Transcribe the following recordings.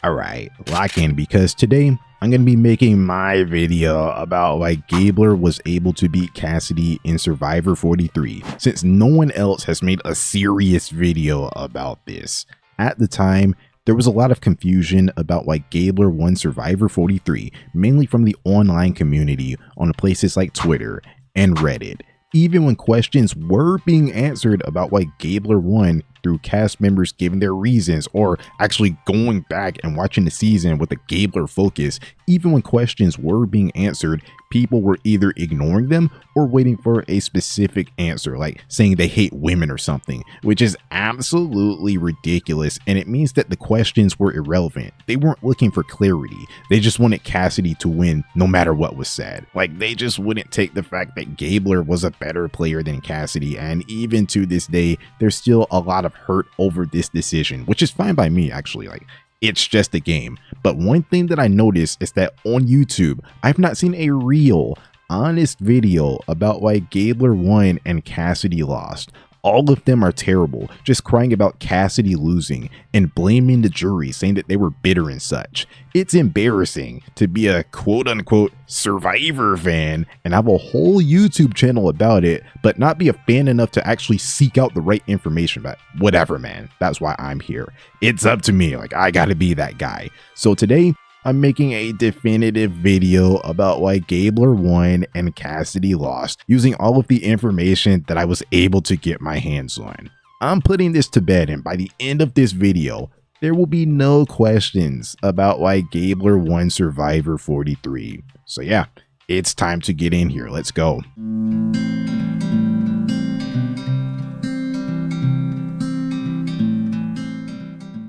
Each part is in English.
Alright, lock in because today I'm going to be making my video about why Gabler was able to beat Cassidy in Survivor 43, since no one else has made a serious video about this. At the time, there was a lot of confusion about why Gabler won Survivor 43, mainly from the online community on places like Twitter and Reddit. Even when questions were being answered about why Gabler won through cast members giving their reasons or actually going back and watching the season with a Gabler focus, even when questions were being answered, people were either ignoring them or waiting for a specific answer, like saying they hate women or something, which is absolutely ridiculous. And it means that the questions were irrelevant. They weren't looking for clarity. They just wanted Cassidy to win no matter what was said. Like, they just wouldn't take the fact that Gabler was a better player than Cassidy. And even to this day, there's still a lot of hurt over this decision, which is fine by me, actually. Like, it's just a game. But one thing that I noticed is that on YouTube, I've not seen a real, honest video about why Gabler won and Cassidy lost. All of them are terrible, just crying about Cassidy losing and blaming the jury, saying that they were bitter and such. It's embarrassing to be a quote-unquote Survivor fan and have a whole YouTube channel about it, but not be a fan enough to actually seek out the right information. But whatever, man, that's why I'm here. It's up to me, like, I gotta be that guy. So today, I'm making a definitive video about why Gabler won and Cassidy lost, using all of the information that I was able to get my hands on. I'm putting this to bed, and by the end of this video, there will be no questions about why Gabler won Survivor 43. So yeah, it's time to get in here. Let's go.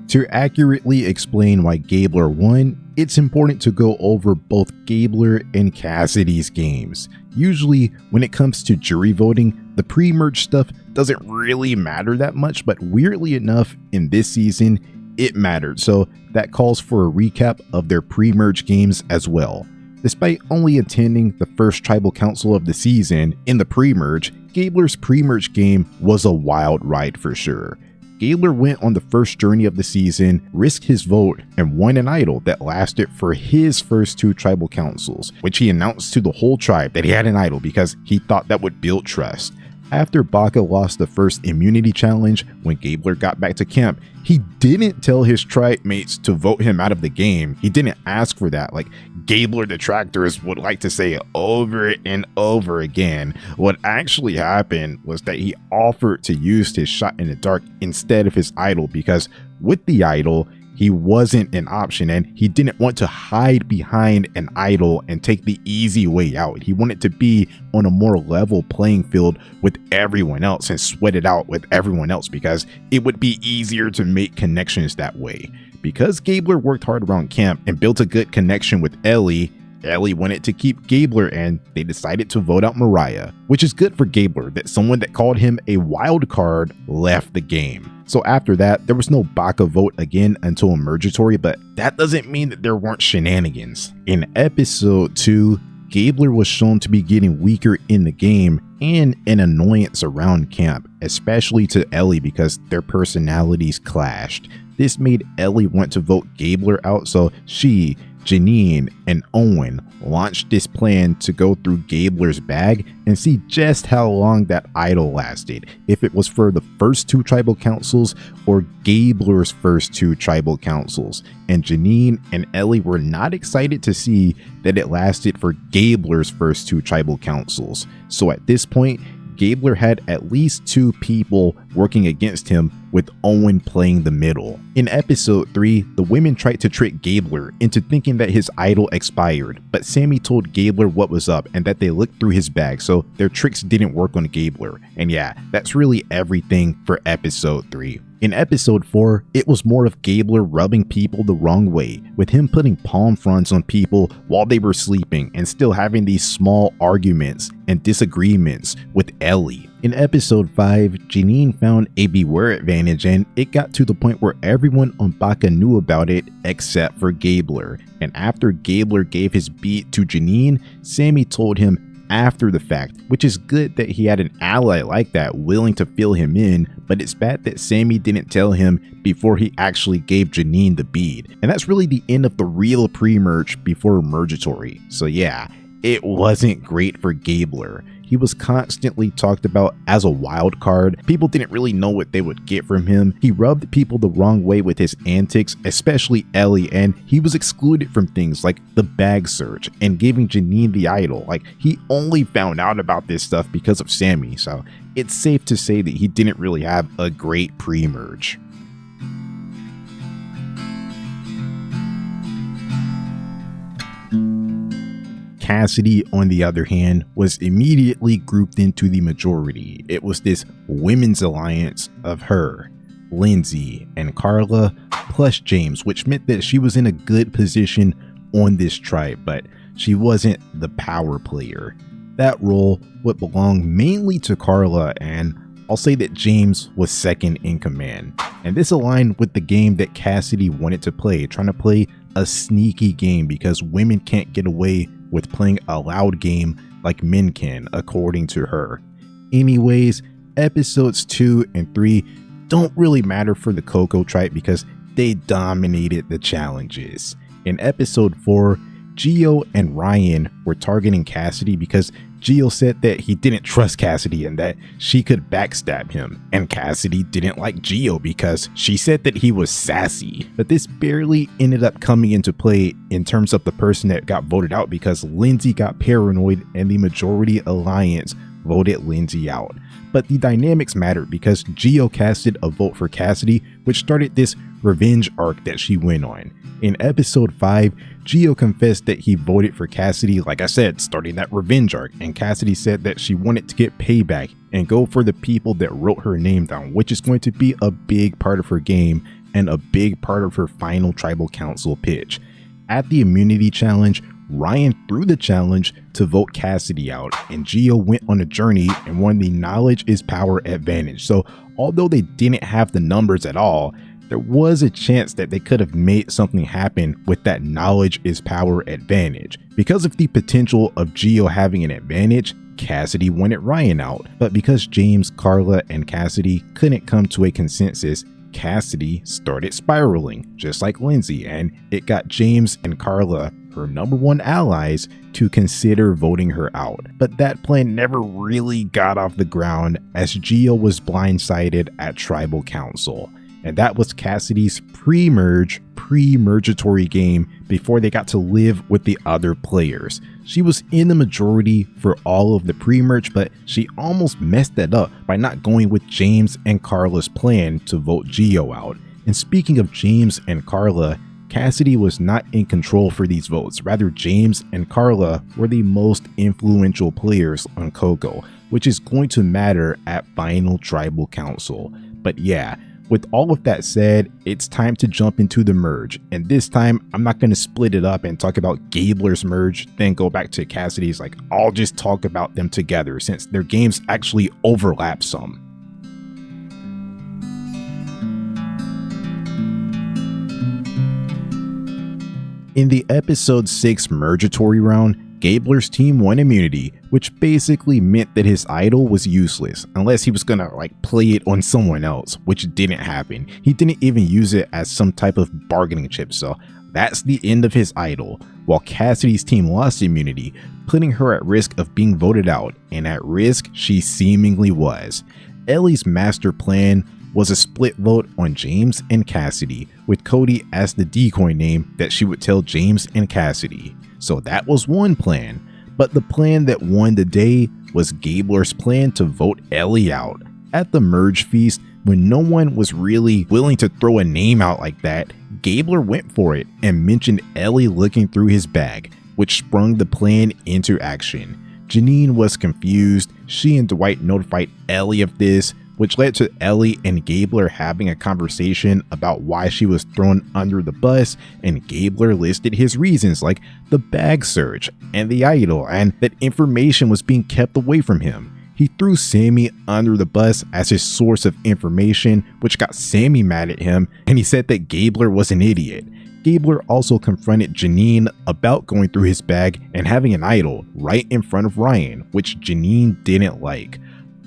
To accurately explain why Gabler won, it's important to go over both Gabler and Cassidy's games. Usually, when it comes to jury voting, the pre-merge stuff doesn't really matter that much, but weirdly enough, in this season, it mattered, so that calls for a recap of their pre-merge games as well. Despite only attending the first tribal council of the season in the pre-merge, Gabler's pre-merge game was a wild ride for sure. Gabler went on the first journey of the season, risked his vote, and won an idol that lasted for his first two tribal councils, which he announced to the whole tribe that he had an idol because he thought that would build trust. After Baca lost the first immunity challenge, when Gabler got back to camp, he didn't tell his tribe mates to vote him out of the game. He didn't ask for that, like Gabler detractors would like to say over and over again. What actually happened was that he offered to use his shot in the dark instead of his idol, because with the idol, he wasn't an option and he didn't want to hide behind an idol and take the easy way out. He wanted to be on a more level playing field with everyone else and sweat it out with everyone else, because it would be easier to make connections that way. Because Gabler worked hard around camp and built a good connection with Ellie wanted to keep Gabler, and they decided to vote out Mariah, which is good for Gabler that someone that called him a wild card left the game. So after that, there was no Baca vote again until Emergatory, but that doesn't mean that there weren't shenanigans. In episode 2, Gabler was shown to be getting weaker in the game and an annoyance around camp, especially to Ellie because their personalities clashed. This made Ellie want to vote Gabler out, so she, Janine, and Owen launched this plan to go through Gabler's bag and see just how long that idol lasted, if it was for the first two tribal councils or Gabler's first two tribal councils. And Janine and Ellie were not excited to see that it lasted for Gabler's first two tribal councils. So at this point, Gabler had at least two people working against him, with Owen playing the middle. In episode 3, the women tried to trick Gabler into thinking that his idol expired, but Sammy told Gabler what was up and that they looked through his bag, so their tricks didn't work on Gabler. And yeah, that's really everything for episode 3. In episode 4, it was more of Gabler rubbing people the wrong way, with him putting palm fronds on people while they were sleeping and still having these small arguments and disagreements with Ellie. In episode 5, Janine found a beware advantage, and it got to the point where everyone on Baca knew about it except for Gabler. And after Gabler gave his beat to Janine, Sammy told him after the fact, which is good that he had an ally like that willing to fill him in, but it's bad that Sammy didn't tell him before he actually gave Janine the bead. And that's really the end of the real pre-merge before Mergatory. So yeah, it wasn't great for Gabler. He was constantly talked about as a wild card. People didn't really know what they would get from him. He rubbed people the wrong way with his antics, especially Ellie, and he was excluded from things like the bag search and giving Janine the idol. Like, he only found out about this stuff because of Sammy, so it's safe to say that he didn't really have a great pre-merge. Cassidy, on the other hand, was immediately grouped into the majority. It was this women's alliance of her, Lindsay, and Karla, plus James, which meant that she was in a good position on this tribe, but she wasn't the power player. That role would belong mainly to Karla, and I'll say that James was second in command. And this aligned with the game that Cassidy wanted to play, trying to play a sneaky game because women can't get away with playing a loud game like men can, according to her. Anyways, episodes 2 and 3 don't really matter for the Coco tribe because they dominated the challenges. In episode 4, Gio and Ryan were targeting Cassidy because Gio said that he didn't trust Cassidy and that she could backstab him, and Cassidy didn't like Gio because she said that he was sassy. But this barely ended up coming into play in terms of the person that got voted out because Lindsay got paranoid and the majority alliance voted Lindsay out. But the dynamics mattered because Gio casted a vote for Cassidy, which started this revenge arc that she went on. In episode 5, Gio confessed that he voted for Cassidy, like I said, starting that revenge arc, and Cassidy said that she wanted to get payback and go for the people that wrote her name down, which is going to be a big part of her game and a big part of her final tribal council pitch. At the immunity challenge, Ryan threw the challenge to vote Cassidy out, and Gio went on a journey and won the knowledge is power advantage. So although they didn't have the numbers at all, there was a chance that they could have made something happen with that knowledge is power advantage. Because of the potential of Gio having an advantage, Cassidy wanted Ryan out. But because James, Karla, and Cassidy couldn't come to a consensus, Cassidy started spiraling, just like Lindsay, and it got James and Karla, her #1 allies, to consider voting her out. But that plan never really got off the ground as Gio was blindsided at Tribal Council. And that was Cassidy's pre-mergatory game before they got to live with the other players. She was in the majority for all of the pre-merge, but she almost messed that up by not going with James and Karla's plan to vote Gio out. And speaking of James and Karla, Cassidy was not in control for these votes. Rather, James and Karla were the most influential players on Coco, which is going to matter at Final Tribal Council. But yeah, with all of that said, it's time to jump into the merge, and this time I'm not going to split it up and talk about Gabler's merge, then go back to Cassidy's. Like, I'll just talk about them together since their games actually overlap some. In the episode 6 mergatory round, Gabler's team won immunity, which basically meant that his idol was useless unless he was gonna play it on someone else, which didn't happen. He didn't even use it as some type of bargaining chip, so that's the end of his idol. While Cassidy's team lost immunity, putting her at risk of being voted out, and at risk she seemingly was. Ellie's master plan was a split vote on James and Cassidy, with Cody as the decoy name that she would tell James and Cassidy. So that was one plan, but the plan that won the day was Gabler's plan to vote Ellie out. At the merge feast, when no one was really willing to throw a name out like that, Gabler went for it and mentioned Ellie looking through his bag, which sprung the plan into action. Janine was confused. She and Dwight notified Ellie of this, which led to Ellie and Gabler having a conversation about why she was thrown under the bus, and Gabler listed his reasons like the bag search and the idol, and that information was being kept away from him. He threw Sammy under the bus as his source of information, which got Sammy mad at him, and he said that Gabler was an idiot. Gabler also confronted Janine about going through his bag and having an idol right in front of Ryan, which Janine didn't like.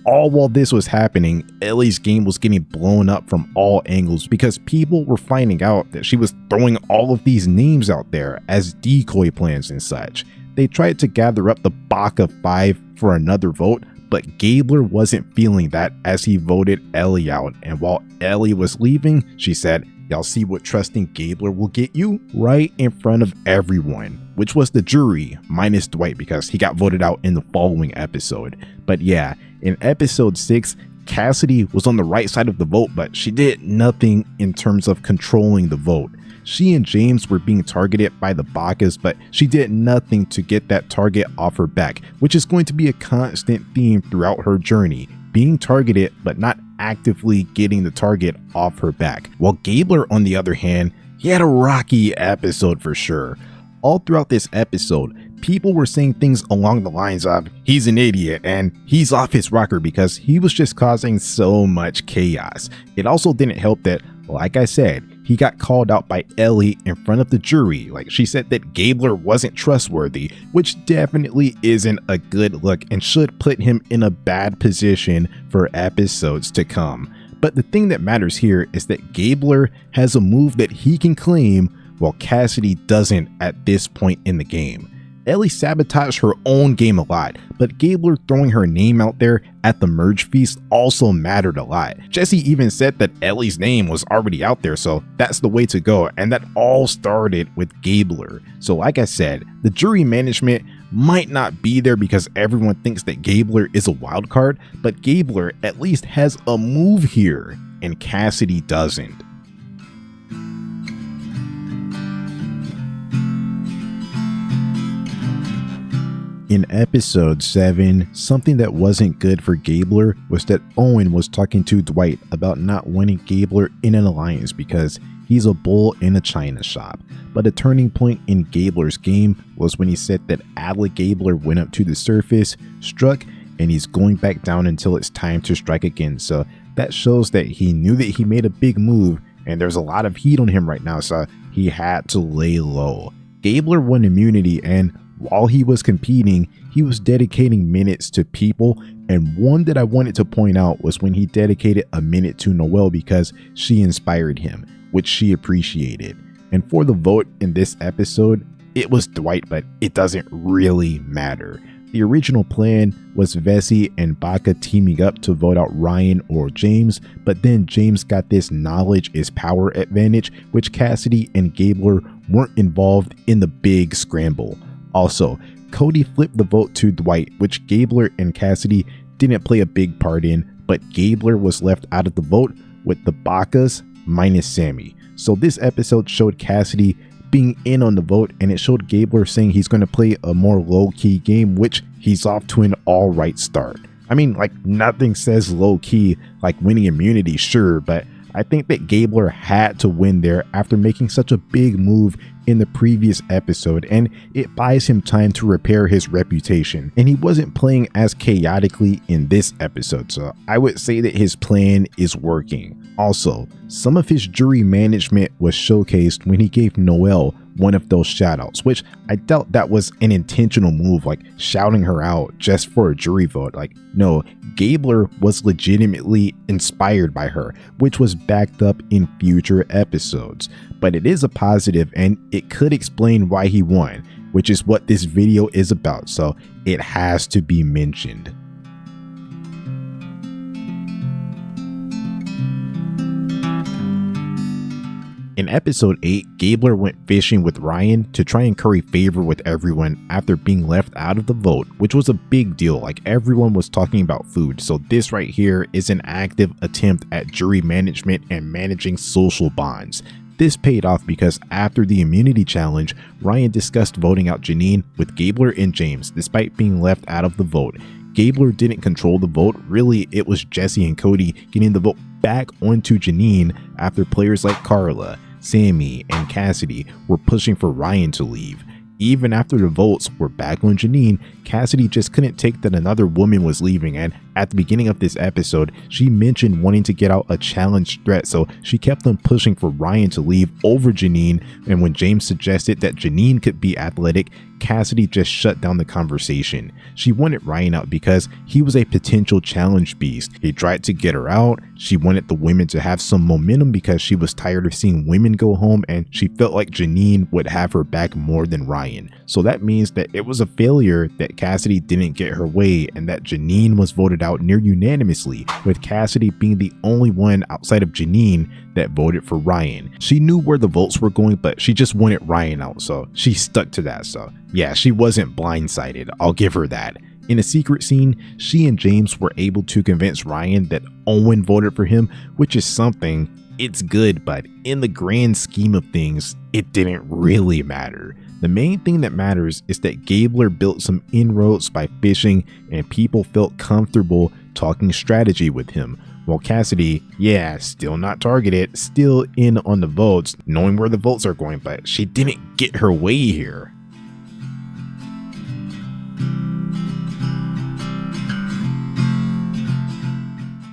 All while this was happening, Ellie's game was getting blown up from all angles because people were finding out that she was throwing all of these names out there as decoy plans and such. They tried to gather up the Baka 5 for another vote, but Gabler wasn't feeling that as he voted Ellie out, and while Ellie was leaving, she said, "Y'all see what trusting Gabler will get you?" right in front of everyone, which was the jury, minus Dwight because he got voted out in the following episode. But yeah, in episode 6, Cassidy was on the right side of the vote, but she did nothing in terms of controlling the vote. She and James were being targeted by the Bakas, but she did nothing to get that target off her back, which is going to be a constant theme throughout her journey, being targeted but not actively getting the target off her back. While Gabler, on the other hand, he had a rocky episode for sure. All throughout this episode, people were saying things along the lines of, he's an idiot and he's off his rocker because he was just causing so much chaos. It also didn't help that, like I said, he got called out by Ellie in front of the jury. Like, she said that Gabler wasn't trustworthy, which definitely isn't a good look and should put him in a bad position for episodes to come. But the thing that matters here is that Gabler has a move that he can claim while Cassidy doesn't at this point in the game. Ellie sabotaged her own game a lot, but Gabler throwing her name out there at the merge feast also mattered a lot. Jesse even said that Ellie's name was already out there, so that's the way to go, and that all started with Gabler. So like I said, the jury management might not be there because everyone thinks that Gabler is a wild card, but Gabler at least has a move here, and Cassidy doesn't. In episode 7, something that wasn't good for Gabler was that Owen was talking to Dwight about not wanting Gabler in an alliance because he's a bull in a china shop. But a turning point in Gabler's game was when he said that Alec Gabler went up to the surface, struck, and he's going back down until it's time to strike again. So that shows that he knew that he made a big move and there's a lot of heat on him right now, so he had to lay low. Gabler won immunity, and while he was competing, he was dedicating minutes to people, and one that I wanted to point out was when he dedicated a minute to Noelle because she inspired him, which she appreciated. And for the vote in this episode, it was Dwight, but it doesn't really matter. The original plan was Vesey and Baka teaming up to vote out Ryan or James, but then James got this knowledge is power advantage, which Cassidy and Gabler weren't involved in the big scramble. Also, Cody flipped the vote to Dwight, which Gabler and Cassidy didn't play a big part in, but Gabler was left out of the vote with the Bakas minus Sammy. So this episode showed Cassidy being in on the vote, and it showed Gabler saying he's going to play a more low-key game, which he's off to an alright start. I mean, like, nothing says low-key like winning immunity, sure, but I think that Gabler had to win there after making such a big move in the previous episode, and it buys him time to repair his reputation. And he wasn't playing as chaotically in this episode, so I would say that his plan is working. Also, some of his jury management was showcased when he gave Noelle one of those shoutouts, which I doubt that was an intentional move, like shouting her out just for a jury vote. Like, no, Gabler was legitimately inspired by her, which was backed up in future episodes. But it is a positive, and it could explain why he won, which is what this video is about, so it has to be mentioned. In episode 8, Gabler went fishing with Ryan to try and curry favor with everyone after being left out of the vote, which was a big deal. Like, everyone was talking about food, so this right here is an active attempt at jury management and managing social bonds. This paid off because after the immunity challenge, Ryan discussed voting out Janine with Gabler and James despite being left out of the vote. Gabler didn't control the vote. Really, it was Jesse and Cody getting the vote back onto Janine after players like Karla, Sammy, and Cassidy were pushing for Ryan to leave. Even after the votes were back on Janine, Cassidy just couldn't take that another woman was leaving, and at the beginning of this episode, she mentioned wanting to get out a challenge threat, so she kept on pushing for Ryan to leave over Janine, and when James suggested that Janine could be athletic, Cassidy just shut down the conversation. She wanted Ryan out because he was a potential challenge beast. He tried to get her out. She wanted the women to have some momentum because she was tired of seeing women go home, and she felt like Janine would have her back more than Ryan. So that means that it was a failure that Cassidy didn't get her way and that Janine was voted out near unanimously, with Cassidy being the only one outside of Janine that voted for Ryan. She knew where the votes were going, but she just wanted Ryan out, so she stuck to that. So yeah, she wasn't blindsided, I'll give her that. In a secret scene, she and James were able to convince Ryan that Owen voted for him, which is something. It's good, but in the grand scheme of things, it didn't really matter. The main thing that matters is that Gabler built some inroads by fishing, and people felt comfortable talking strategy with him. While Cassidy, yeah, still not targeted, still in on the votes, knowing where the votes are going, but she didn't get her way here.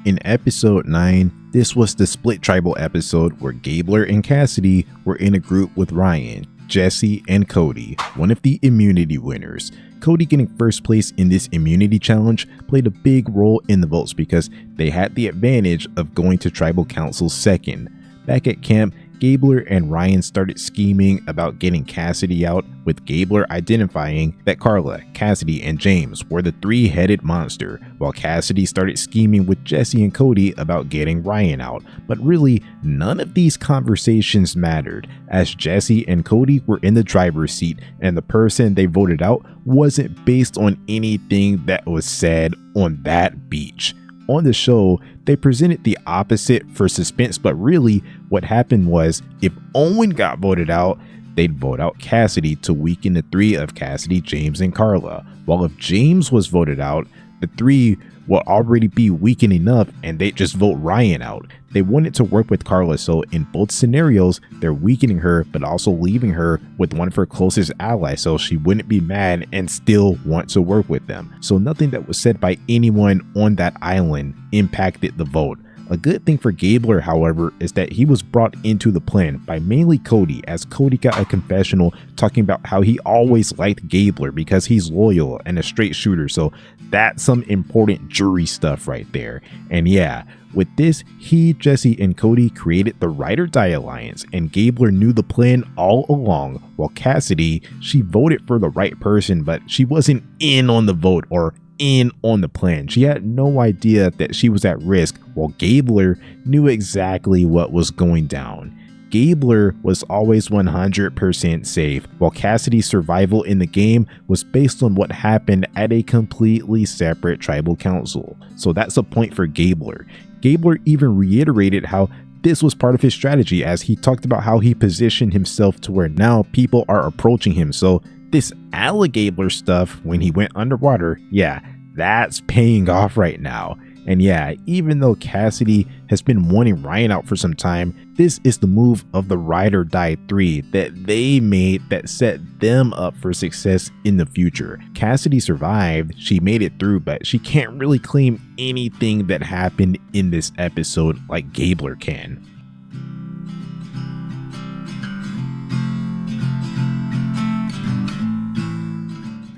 In episode 9, this was the split tribal episode where Gabler and Cassidy were in a group with Ryan, Jesse, and Cody, one of the immunity winners. Cody getting first place in this immunity challenge played a big role in the votes because they had the advantage of going to tribal council second. Back at camp, Gabler and Ryan started scheming about getting Cassidy out, with Gabler identifying that Karla, Cassidy, and James were the three-headed monster, while Cassidy started scheming with Jesse and Cody about getting Ryan out. But really, none of these conversations mattered, as Jesse and Cody were in the driver's seat, and the person they voted out wasn't based on anything that was said on that beach. On the show, they presented the opposite for suspense, but really what happened was if Owen got voted out, they'd vote out Cassidy to weaken the three of Cassidy, James, and Karla. While if James was voted out, the three will already be weakened enough and they'd just vote Ryan out. They wanted to work with Karla, so in both scenarios, they're weakening her but also leaving her with one of her closest allies so she wouldn't be mad and still want to work with them. So nothing that was said by anyone on that island impacted the vote. A good thing for Gabler, however, is that he was brought into the plan by mainly Cody, as Cody got a confessional talking about how he always liked Gabler because he's loyal and a straight shooter, so that's some important jury stuff right there. And yeah, with this, he, Jesse, and Cody created the Ride or Die Alliance, and Gabler knew the plan all along, while Cassidy, she voted for the right person, but she wasn't in on the vote or in on the plan. She had no idea that she was at risk, while Gabler knew exactly what was going down. Gabler was always 100% safe, while Cassidy's survival in the game was based on what happened at a completely separate tribal council. So that's a point for Gabler. Gabler even reiterated how this was part of his strategy, as he talked about how he positioned himself to where now people are approaching him. So this alligator stuff when he went underwater, yeah, that's paying off right now. And yeah, even though Cassidy has been wanting Ryan out for some time, this is the move of the Ride or Die 3 that they made that set them up for success in the future. Cassidy survived, she made it through, but she can't really claim anything that happened in this episode like Gabler can.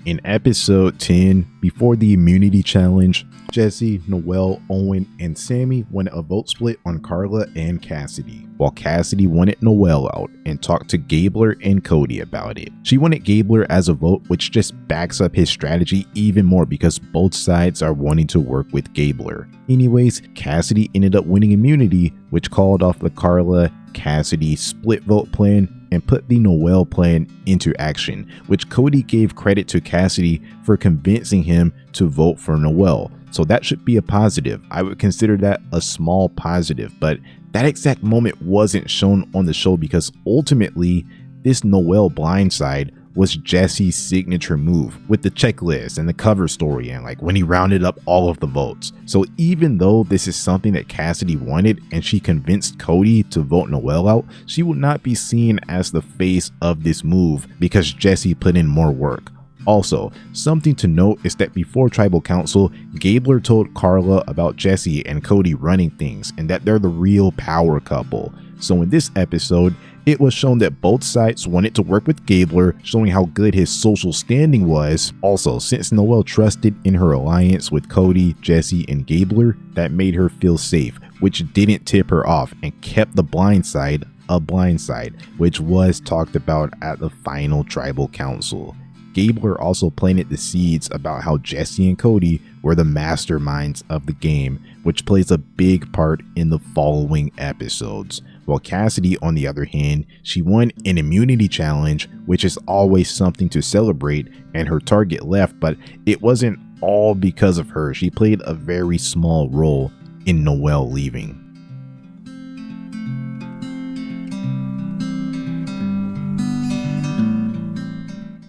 In episode 10, before the immunity challenge, Jesse, Noel, Owen, and Sammy wanted a vote split on Karla and Cassidy, while Cassidy wanted Noel out and talked to Gabler and Cody about it. She wanted Gabler as a vote, which just backs up his strategy even more because both sides are wanting to work with Gabler. Anyways, Cassidy ended up winning immunity, which called off the Karla Cassidy split vote plan and put the Noel plan into action, which Cody gave credit to Cassidy for convincing him to vote for Noel. So that should be a positive. I would consider that a small positive, but that exact moment wasn't shown on the show because ultimately this Noel blindside was Jesse's signature move with the checklist and the cover story and like when he rounded up all of the votes. So even though this is something that Cassidy wanted and she convinced Cody to vote Noel out, she will not be seen as the face of this move because Jesse put in more work. Also, something to note is that before Tribal Council, Gabler told Karla about Jesse and Cody running things and that they're the real power couple. So in this episode, it was shown that both sides wanted to work with Gabler, showing how good his social standing was. Also, since Noelle trusted in her alliance with Cody, Jesse, and Gabler, that made her feel safe, which didn't tip her off and kept the blind side a blind side, which was talked about at the final Tribal Council. Gabler also planted the seeds about how Jesse and Cody were the masterminds of the game, which plays a big part in the following episodes. While Cassidy, on the other hand, she won an immunity challenge, which is always something to celebrate, and her target left, but it wasn't all because of her. She played a very small role in Noelle leaving.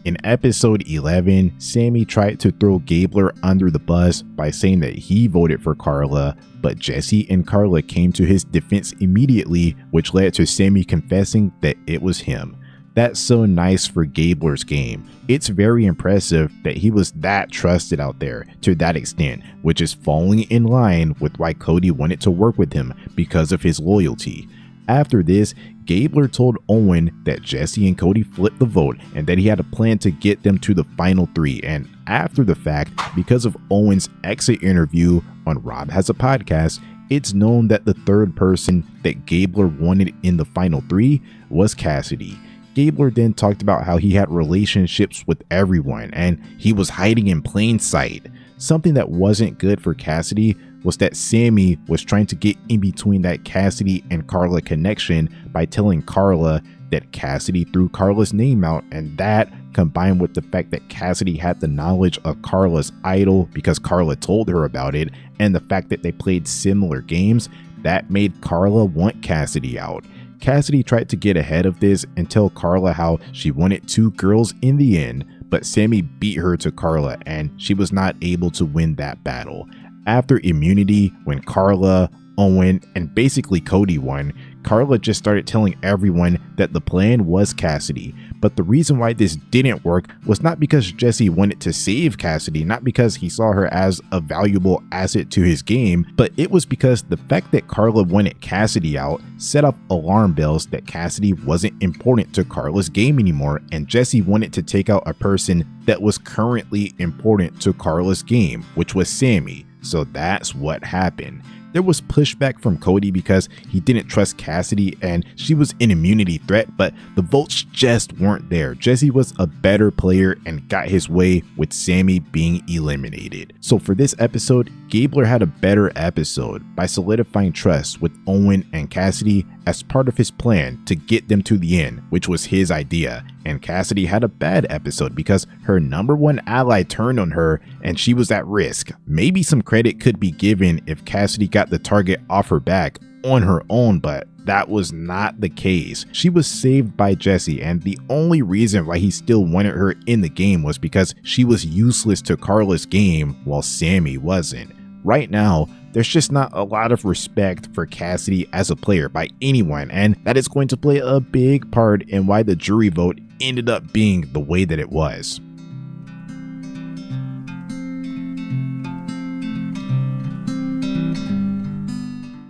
In episode 11, Sammy tried to throw Gabler under the bus by saying that he voted for Karla, but Jesse and Karla came to his defense immediately, which led to Sammy confessing that it was him. That's so nice for Gabler's game. It's very impressive that he was that trusted out there to that extent, which is falling in line with why Cody wanted to work with him because of his loyalty. After this, Gabler told Owen that Jesse and Cody flipped the vote and that he had a plan to get them to the final three. And after the fact, because of Owen's exit interview on RHAP Has a Podcast, it's known that the third person that Gabler wanted in the final three was Cassidy. Gabler then talked about how he had relationships with everyone and he was hiding in plain sight. Something that wasn't good for Cassidy was that Sammy was trying to get in between that Cassidy and Karla connection by telling Karla that Cassidy threw Karla's name out, and that, combined with the fact that Cassidy had the knowledge of Karla's idol because Karla told her about it, and the fact that they played similar games, that made Karla want Cassidy out. Cassidy tried to get ahead of this and tell Karla how she wanted two girls in the end, but Sammy beat her to Karla and she was not able to win that battle. After immunity, when Karla, Owen, and basically Cody won, Karla just started telling everyone that the plan was Cassidy. But the reason why this didn't work was not because Jesse wanted to save Cassidy, not because he saw her as a valuable asset to his game, but it was because the fact that Karla wanted Cassidy out set off alarm bells that Cassidy wasn't important to Karla's game anymore, and Jesse wanted to take out a person that was currently important to Karla's game, which was Sammy. So that's what happened. There was pushback from Cody because he didn't trust Cassidy and she was an immunity threat, but the votes just weren't there. Jesse was a better player and got his way with Sammy being eliminated. So for this episode, Gabler had a better episode by solidifying trust with Owen and Cassidy as part of his plan to get them to the end, which was his idea. And Cassidy had a bad episode because her number one ally turned on her and she was at risk. Maybe some credit could be given if Cassidy got the target off her back on her own, but that was not the case. She was saved by Jesse, and the only reason why he still wanted her in the game was because she was useless to Karla's game while Sammy wasn't. Right now, there's just not a lot of respect for Cassidy as a player by anyone, and that is going to play a big part in why the jury vote ended up being the way that it was.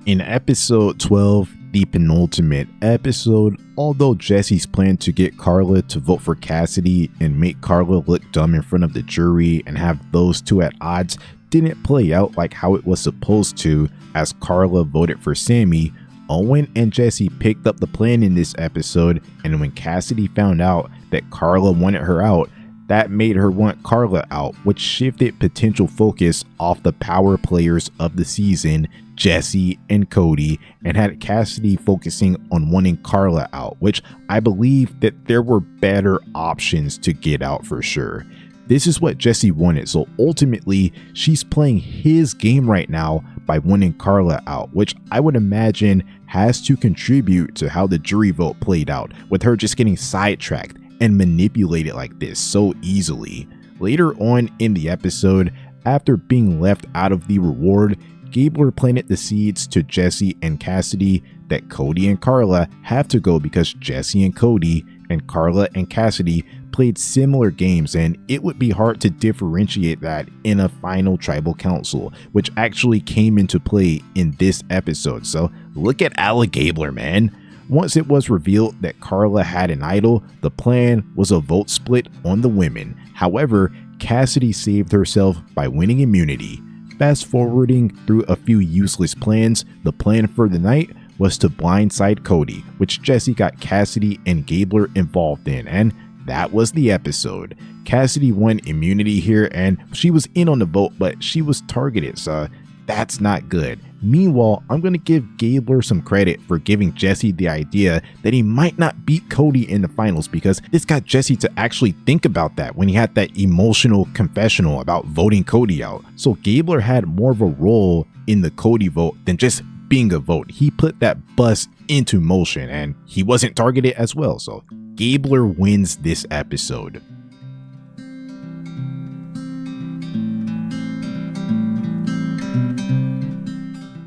In episode 12, the penultimate episode, although Jesse's plan to get Karla to vote for Cassidy and make Karla look dumb in front of the jury and have those two at odds didn't play out like how it was supposed to, as Karla voted for Sammy, Owen and Jesse picked up the plan in this episode, and when Cassidy found out that Karla wanted her out, that made her want Karla out, which shifted potential focus off the power players of the season, Jesse and Cody, and had Cassidy focusing on wanting Karla out, which I believe that there were better options to get out for sure. This is what Jesse wanted, so ultimately she's playing his game right now by wanting Karla out, which I would imagine has to contribute to how the jury vote played out, with her just getting sidetracked and manipulated like this so easily. Later on in the episode, after being left out of the reward, Gabler planted the seeds to Jesse and Cassidy that Cody and Karla have to go because Jesse and Cody and Karla and Cassidy played similar games, and it would be hard to differentiate that in a final tribal council, which actually came into play in this episode. So look at Gabler, man. Once it was revealed that Karla had an idol, the plan was a vote split on the women. However, Cassidy saved herself by winning immunity. Fast forwarding through a few useless plans, the plan for the night was to blindside Cody, which Jesse got Cassidy and Gabler involved in, and that was the episode. Cassidy won immunity here, and she was in on the vote, but she was targeted, so that's not good. Meanwhile, I'm going to give Gabler some credit for giving Jesse the idea that he might not beat Cody in the finals, because this got Jesse to actually think about that when he had that emotional confessional about voting Cody out. So Gabler had more of a role in the Cody vote than just being a vote. He put that bus into motion, and he wasn't targeted as well. So Gabler wins this episode.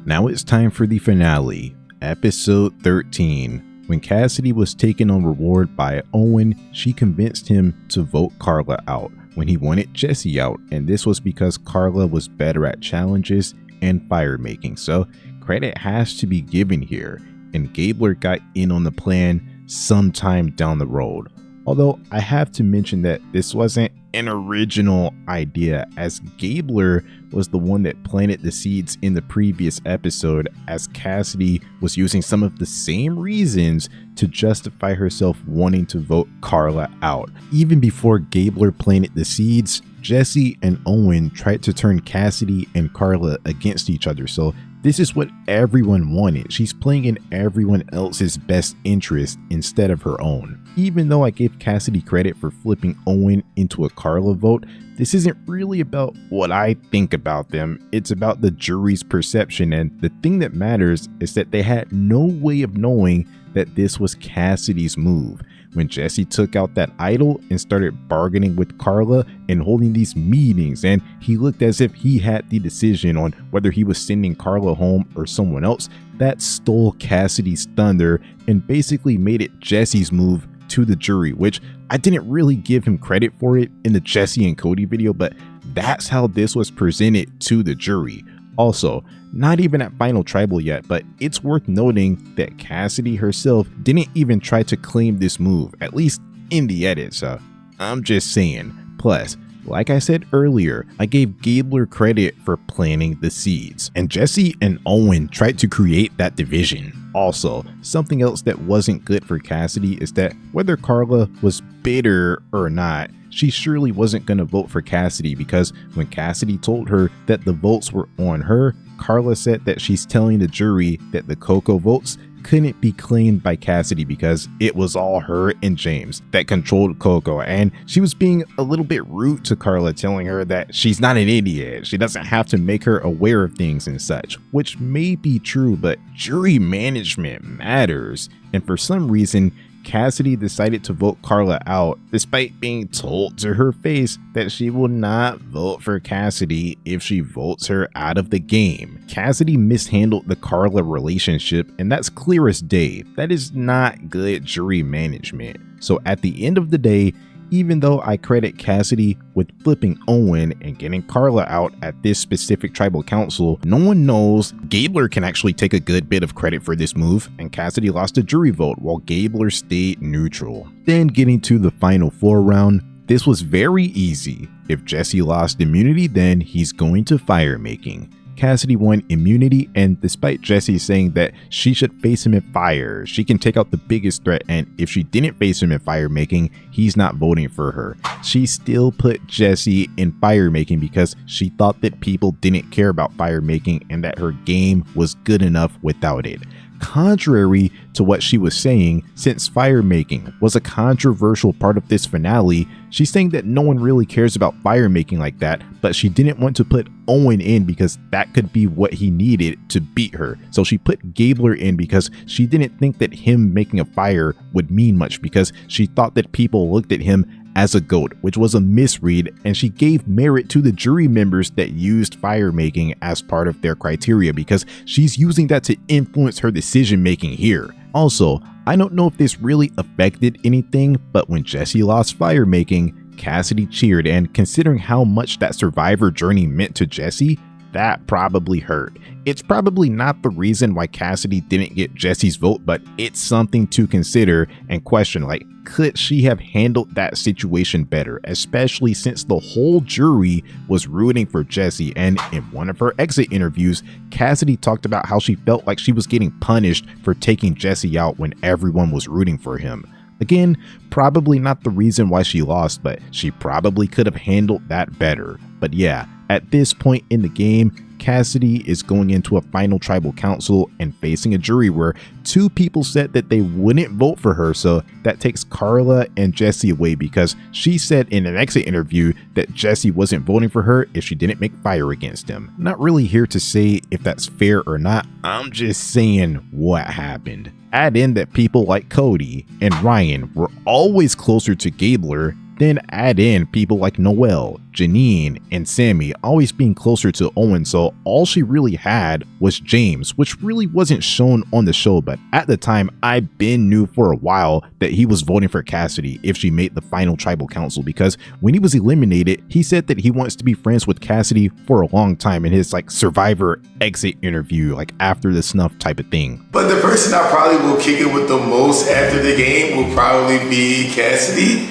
Now it's time for the finale, episode 13. When Cassidy was taken on reward by Owen, she convinced him to vote Karla out when he wanted Jesse out, and this was because Karla was better at challenges and fire making. So credit has to be given here, and Gabler got in on the plan sometime down the road. Although I have to mention that this wasn't an original idea, as Gabler was the one that planted the seeds in the previous episode, as Cassidy was using some of the same reasons to justify herself wanting to vote Karla out. Even before Gabler planted the seeds, Jesse and Owen tried to turn Cassidy and Karla against each other, so this is what everyone wanted. She's playing in everyone else's best interest instead of her own. Even though I gave Cassidy credit for flipping Owen into a Karla vote, this isn't really about what I think about them. It's about the jury's perception, and the thing that matters is that they had no way of knowing that this was Cassidy's move. When Jesse took out that idol and started bargaining with Karla and holding these meetings, and he looked as if he had the decision on whether he was sending Karla home or someone else, that stole Cassidy's thunder and basically made it Jesse's move to the jury, which I didn't really give him credit for it in the Jesse and Cody video, but that's how this was presented to the jury. Also, not even at Final Tribal yet, but it's worth noting that Cassidy herself didn't even try to claim this move, at least in the edit, so I'm just saying. Plus, like I said earlier, I gave Gabler credit for planting the seeds, and Jesse and Owen tried to create that division. Also, something else that wasn't good for Cassidy is that whether Karla was bitter or not, she surely wasn't going to vote for Cassidy, because when Cassidy told her that the votes were on her, Karla said that she's telling the jury that the Coco votes couldn't be claimed by Cassidy because it was all her and James that controlled Coco, and she was being a little bit rude to Karla, telling her that she's not an idiot, she doesn't have to make her aware of things and such, which may be true, but jury management matters. And for some reason, Cassidy decided to vote Karla out despite being told to her face that she will not vote for Cassidy if she votes her out of the game. Cassidy mishandled the Karla relationship, and that's clear as day. That is not good jury management. So at the end of the day, even though I credit Cassidy with flipping Owen and getting Karla out at this specific tribal council, no one knows Gabler can actually take a good bit of credit for this move, and Cassidy lost a jury vote while Gabler stayed neutral. Then getting to the final 4 round, this was very easy. If Jesse lost immunity, then he's going to fire making. Cassidy won immunity, and despite Jesse saying that she should face him in fire, she can take out the biggest threat, and if she didn't face him in fire making, he's not voting for her. She still put Jesse in fire making because she thought that people didn't care about fire making and that her game was good enough without it. Contrary to what she was saying, since fire making was a controversial part of this finale, she's saying that no one really cares about fire making like that, but she didn't want to put Owen in because that could be what he needed to beat her. So she put Gabler in because she didn't think that him making a fire would mean much, because she thought that people looked at him as a goat, which was a misread, and she gave merit to the jury members that used fire making as part of their criteria because she's using that to influence her decision making here. Also, I don't know if this really affected anything, but when Jesse lost fire making, Cassidy cheered, and considering how much that survivor journey meant to Jesse, that probably hurt. It's probably not the reason why Cassidy didn't get Jesse's vote, but it's something to consider and question, like, could she have handled that situation better, especially since the whole jury was rooting for Jesse. And in one of her exit interviews, Cassidy talked about how she felt like she was getting punished for taking Jesse out when everyone was rooting for him. Again, probably not the reason why she lost, but she probably could have handled that better. But yeah, at this point in the game, Cassidy is going into a final tribal council and facing a jury where 2 people said that they wouldn't vote for her, so that takes Karla and Jesse away because she said in an exit interview that Jesse wasn't voting for her if she didn't make fire against him. Not really here to say if that's fair or not, I'm just saying what happened. Add in that people like Cody and Ryan were always closer to Gabler, then add in people like Noelle, Janine, and Sammy always being closer to Owen, so all she really had was James, which really wasn't shown on the show, but at the time I been knew for a while that he was voting for Cassidy if she made the final tribal council, because when he was eliminated, he said that he wants to be friends with Cassidy for a long time in his like survivor exit interview, like after the snuff type of thing. But the person I probably will kick it with the most after the game will probably be Cassidy.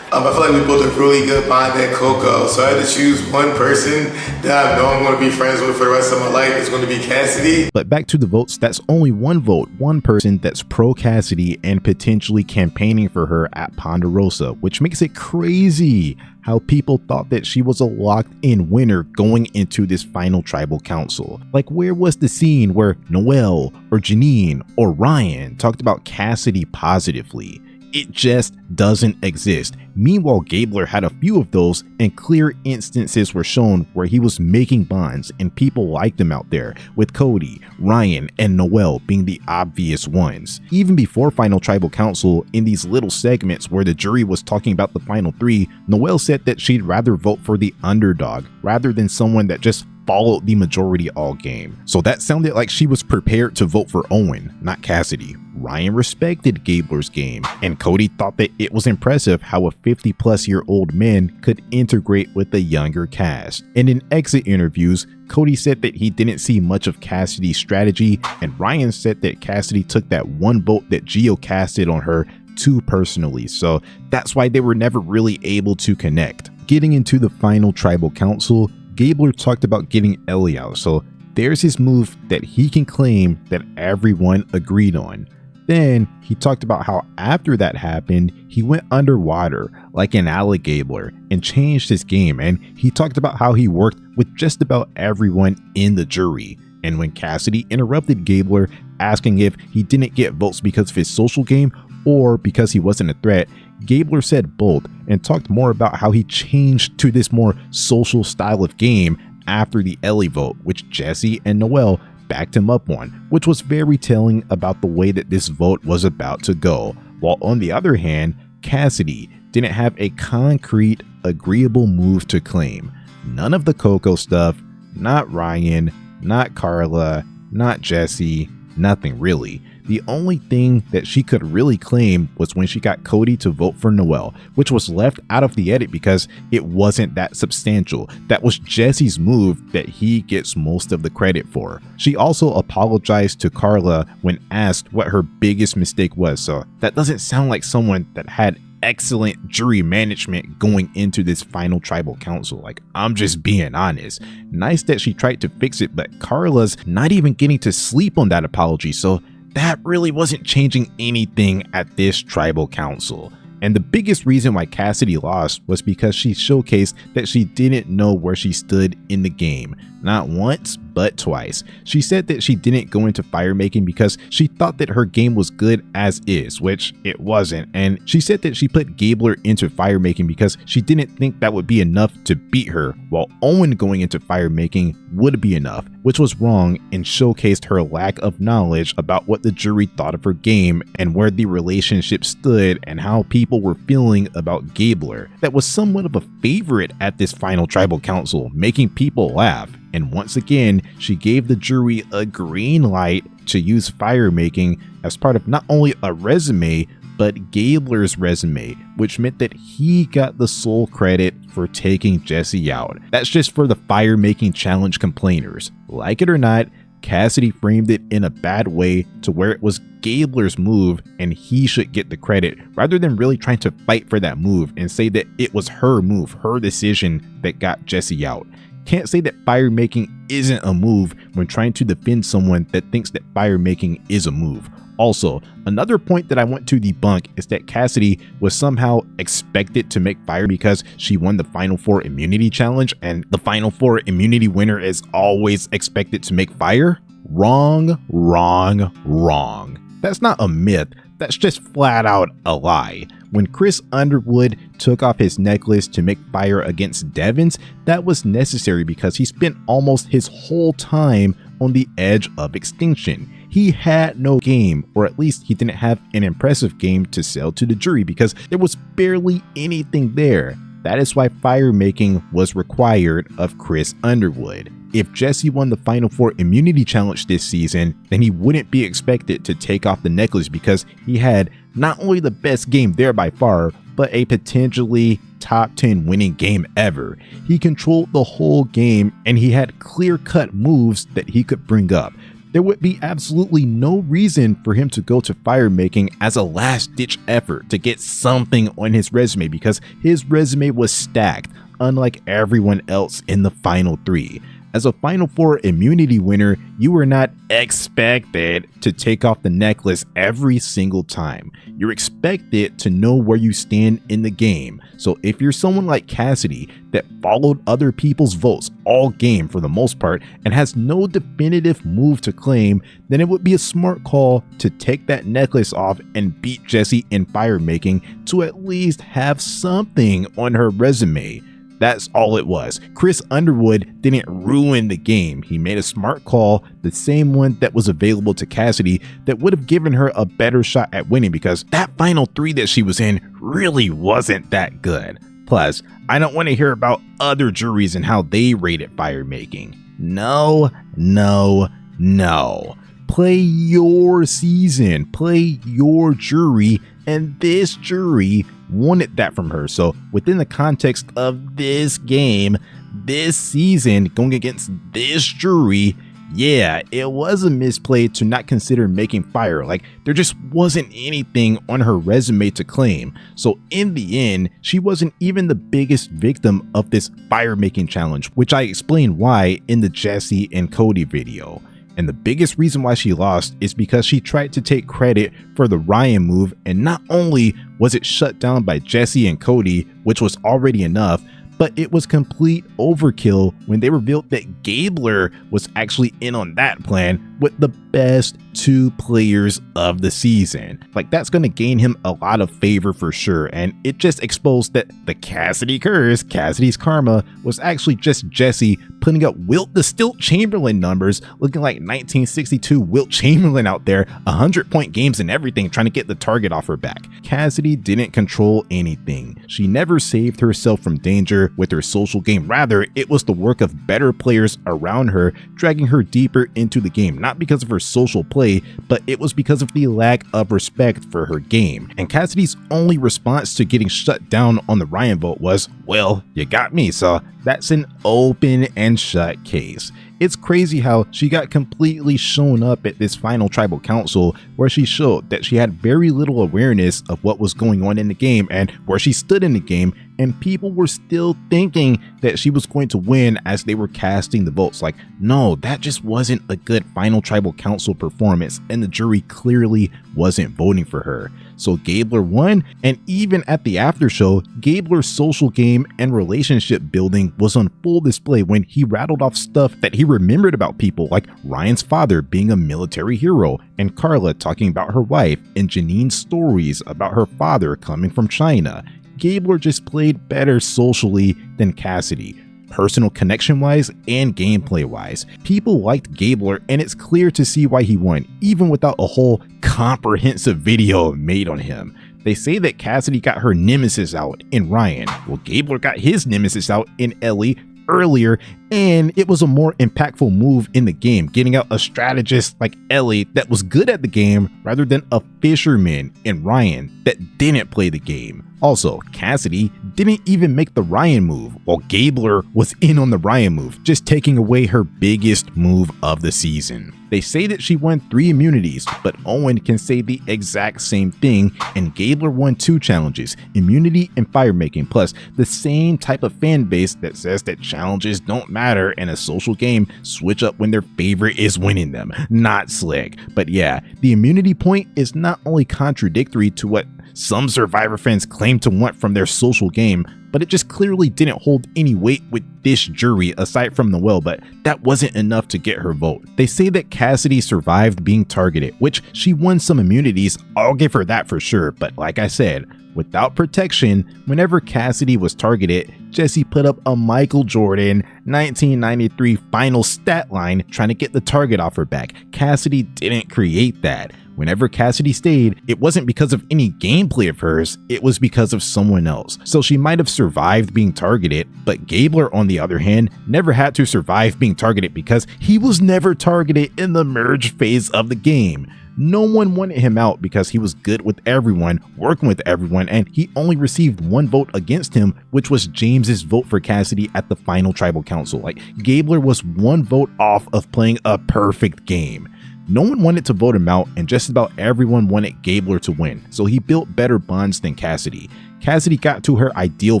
I feel like we built a really good bond at Coco, so I had to choose one person that I know I'm going to be friends with for the rest of my life. It's going to be Cassidy. But back to the votes, that's only one vote, one person that's pro Cassidy and potentially campaigning for her at Ponderosa, which makes it crazy how people thought that she was a locked-in winner going into this final tribal council. Like, where was the scene where Noelle or Janine or Ryan talked about Cassidy positively? It just doesn't exist. Meanwhile, Gabler had a few of those, and clear instances were shown where he was making bonds and people liked him out there, with Cody, Ryan, and Noelle being the obvious ones. Even before Final Tribal Council, in these little segments where the jury was talking about the final 3, Noelle said that she'd rather vote for the underdog rather than someone that just followed the majority all game. So that sounded like she was prepared to vote for Owen, not Cassidy. Ryan respected Gabler's game, and Cody thought that it was impressive how a 50-plus-year-old man could integrate with a younger cast. And in exit interviews, Cody said that he didn't see much of Cassidy's strategy, and Ryan said that Cassidy took that one vote that Gio casted on her too personally, so that's why they were never really able to connect. Getting into the final tribal council, Gabler talked about getting Ellie out, so there's his move that he can claim that everyone agreed on. Then he talked about how after that happened, he went underwater like an alligator and changed his game, and he talked about how he worked with just about everyone in the jury. And when Cassidy interrupted Gabler, asking if he didn't get votes because of his social game or because he wasn't a threat, Gabler said both and talked more about how he changed to this more social style of game after the Ellie vote, which Jesse and Noelle backed him up on, which was very telling about the way that this vote was about to go. While on the other hand, Cassidy didn't have a concrete, agreeable move to claim. None of the Coco stuff, not Ryan, not Karla, not Jesse, nothing really. The only thing that she could really claim was when she got Cody to vote for Noelle, which was left out of the edit because it wasn't that substantial. That was Jesse's move that he gets most of the credit for. She also apologized to Karla when asked what her biggest mistake was, so that doesn't sound like someone that had excellent jury management going into this final tribal council. Like, I'm just being honest. Nice that she tried to fix it, but Karla's not even getting to sleep on that apology, so that really wasn't changing anything at this tribal council. And the biggest reason why Cassidy lost was because she showcased that she didn't know where she stood in the game. Not once, but twice. She said that she didn't go into fire making because she thought that her game was good as is, which it wasn't, and she said that she put Gabler into fire making because she didn't think that would be enough to beat her, while Owen going into fire making would be enough, which was wrong and showcased her lack of knowledge about what the jury thought of her game and where the relationship stood and how people were feeling about Gabler. That was somewhat of a favorite at this final tribal council, making people laugh. And once again, she gave the jury a green light to use fire making as part of not only a resume, but Gabler's resume, which meant that he got the sole credit for taking Jesse out. That's just for the fire making challenge complainers. Like it or not, Cassidy framed it in a bad way to where it was Gabler's move and he should get the credit, rather than really trying to fight for that move and say that it was her move, her decision that got Jesse out. Can't say that fire making isn't a move when trying to defend someone that thinks that fire making is a move. Also, another point that I want to debunk is that Cassidy was somehow expected to make fire because she won the Final Four immunity challenge, and the Final Four immunity winner is always expected to make fire. Wrong, wrong, wrong. That's not a myth. That's just flat out a lie. When Chris Underwood took off his necklace to make fire against Devins, that was necessary because he spent almost his whole time on the edge of extinction. He had no game, or at least he didn't have an impressive game to sell to the jury because there was barely anything there. That is why fire making was required of Chris Underwood. If Jesse won the Final Four immunity challenge this season, then he wouldn't be expected to take off the necklace because he had not only the best game there by far, but a potentially top 10 winning game ever. He controlled the whole game and he had clear-cut moves that he could bring up. There would be absolutely no reason for him to go to fire making as a last-ditch effort to get something on his resume because his resume was stacked, unlike everyone else in the final three. As a Final Four immunity winner, you were not expected to take off the necklace every single time. You're expected to know where you stand in the game. So if you're someone like Cassidy that followed other people's votes all game for the most part and has no definitive move to claim, then it would be a smart call to take that necklace off and beat Jesse in fire making to at least have something on her resume. That's all it was. Chris Underwood didn't ruin the game. He made a smart call, the same one that was available to Cassidy, that would have given her a better shot at winning because that final three that she was in really wasn't that good. Plus, I don't want to hear about other juries and how they rated fire making. No, no, no. Play your season, play your jury, and this jury wanted that from her. So within the context of this game, this season, going against this jury, yeah, it was a misplay to not consider making fire. Like, there just wasn't anything on her resume to claim. So in the end, she wasn't even the biggest victim of this fire making challenge, which I explained why in the Jesse and Cody video. And the biggest reason why she lost is because she tried to take credit for the Ryan move, and not only was it shut down by Jesse and Cody, which was already enough, but it was complete overkill when they revealed that Gabler was actually in on that plan with the best two players of the season. Like, that's going to gain him a lot of favor for sure, and it just exposed that the Cassidy curse, Cassidy's karma, was actually just Jesse putting up Wilt the Stilt Chamberlain numbers, looking like 1962 Wilt Chamberlain out there, 100-point games and everything, trying to get the target off her back. Cassidy didn't control anything. She never saved herself from danger with her social game. Rather, it was the work of better players around her, dragging her deeper into the game, not because of her social play, but it was because of the lack of respect for her game. And Cassidy's only response to getting shut down on the Ryan vote was, well, you got me, so that's an open and shut case. It's crazy how she got completely shown up at this final tribal council where she showed that she had very little awareness of what was going on in the game and where she stood in the game, and people were still thinking that she was going to win as they were casting the votes. Like, no, that just wasn't a good final tribal council performance, and the jury clearly wasn't voting for her. so Gabler won. And even at the after show, Gabler's social game and relationship building was on full display when he rattled off stuff that he remembered about people, like Ryan's father being a military hero, and Karla talking about her wife, and Janine's stories about her father coming from China. Gabler just played better socially than Cassidy, personal connection wise and gameplay wise. People liked Gabler, and it's clear to see why he won, even without a whole comprehensive video made on him. They say that Cassidy got her nemesis out in Ryan. Well, Gabler got his nemesis out in Ellie earlier, and it was a more impactful move in the game, getting out a strategist like Ellie that was good at the game rather than a fisherman in Ryan that didn't play the game. Also, Cassidy didn't even make the Ryan move, while Gabler was in on the Ryan move, just taking away her biggest move of the season. They say that she won 3 immunities, but Owen can say the exact same thing, and Gabler won 2 challenges, immunity and fire making, plus the same type of fan base that says that challenges don't matter in a social game, switch up when their favorite is winning them. Not slick. But yeah, the immunity point is not only contradictory to what some Survivor fans claim to want from their social game, but it just clearly didn't hold any weight with this jury aside from Noelle, but that wasn't enough to get her vote. They say that Cassidy survived being targeted, which she won some immunities, I'll give her that for sure, but like I said, without protection, whenever Cassidy was targeted, Jesse put up a Michael Jordan 1993 final stat line trying to get the target off her back. Cassidy didn't create that. Whenever Cassidy stayed, it wasn't because of any gameplay of hers, it was because of someone else. So she might have survived being targeted, but Gabler, on the other hand, never had to survive being targeted because he was never targeted in the merge phase of the game. No one wanted him out because he was good with everyone, working with everyone, and he only received 1 vote against him, which was James's vote for Cassidy at the final tribal council. Like, Gabler was 1 vote off of playing a perfect game. No one wanted to vote him out, and just about everyone wanted Gabler to win, so he built better bonds than Cassidy. Cassidy got to her ideal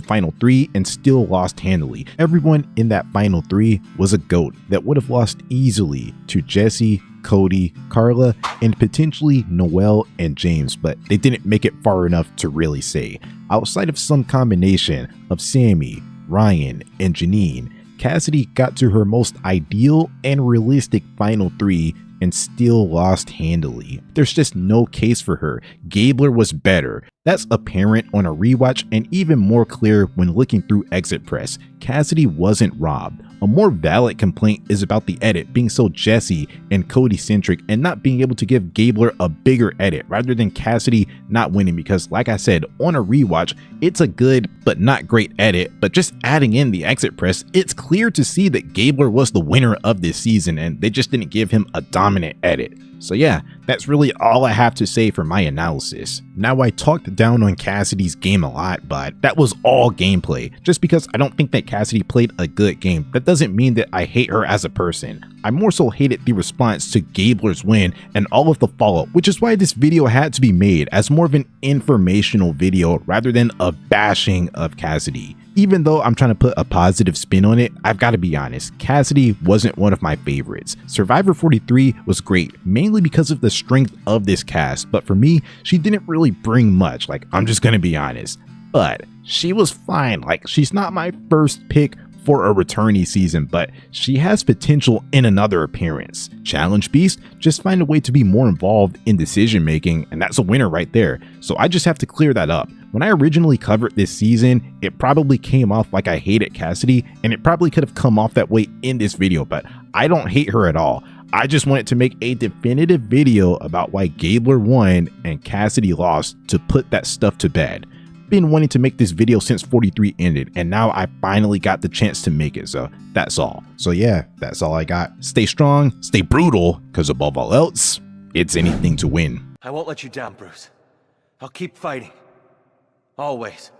final 3 and still lost handily. Everyone in that final 3 was a GOAT that would have lost easily to Jesse, Cody, Karla, and potentially Noelle and James, but they didn't make it far enough to really say. Outside of some combination of Sammy, Ryan, and Janine, Cassidy got to her most ideal and realistic final 3 and still lost handily. There's just no case for her. Gabler was better. That's apparent on a rewatch and even more clear when looking through exit press. Cassidy wasn't robbed. A more valid complaint is about the edit being so Jesse and Cody centric and not being able to give Gabler a bigger edit rather than Cassidy not winning, because like I said, on a rewatch, it's a good but not great edit, but just adding in the exit press, it's clear to see that Gabler was the winner of this season and they just didn't give him a dominant edit. So yeah, that's really all I have to say for my analysis. Now, I talked down on Cassidy's game a lot, but that was all gameplay. Just because I don't think that Cassidy played a good game, that doesn't mean that I hate her as a person. I more so hated the response to Gabler's win and all of the fallout, which is why this video had to be made as more of an informational video rather than a bashing of Cassidy. Even though I'm trying to put a positive spin on it, I've got to be honest, Cassidy wasn't one of my favorites. Survivor 43 was great, mainly because of the strength of this cast, but for me, she didn't really bring much, like, I'm just gonna be honest. But she was fine, like, she's not my first pick for a returnee season, but she has potential in another appearance. Challenge Beast, just find a way to be more involved in decision making, and that's a winner right there. So I just have to clear that up. When I originally covered this season, it probably came off like I hated Cassidy, and it probably could have come off that way in this video, but I don't hate her at all. I just wanted to make a definitive video about why Gabler won and Cassidy lost to put that stuff to bed. Been wanting to make this video since 43 ended, and now I finally got the chance to make it, so that's all. So yeah, that's all I got. Stay strong, stay brutal, because above all else, it's anything to win. I won't let you down, Bruce. I'll keep fighting. Always.